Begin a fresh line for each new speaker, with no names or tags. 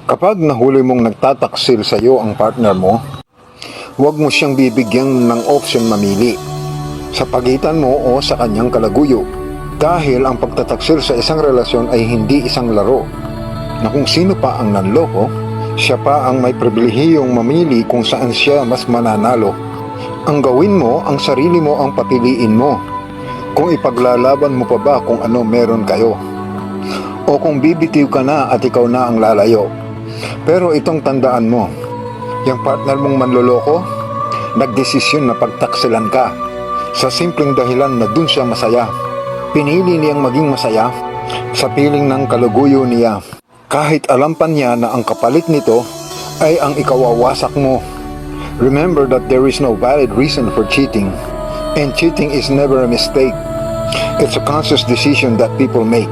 Kapag nahuli mong nagtataksil sa iyo ang partner mo, huwag mo siyang bibigyan ng option mamili sa pagitan mo o sa kanyang kalaguyo. Dahil ang pagtataksil sa isang relasyon ay hindi isang laro na kung sino pa ang nanloko, siya pa ang may pribilehiyong mamili kung saan siya mas mananalo. Ang gawin mo, ang sarili mo ang papiliin mo. Kung ipaglalaban mo pa ba kung ano meron kayo, o kung bibitiw ka na at ikaw na ang lalayo. Pero itong tandaan mo, yung partner mong manloloko, nagdesisyon na pagtaksilan ka sa simpleng dahilan na dun siya masaya. Pinili niyang maging masaya sa piling ng kaluguyo niya. Kahit alam pa niya na ang kapalit nito ay ang ikawawasak mo. Remember that there is no valid reason for cheating, and cheating is never a mistake. It's a conscious decision that people make.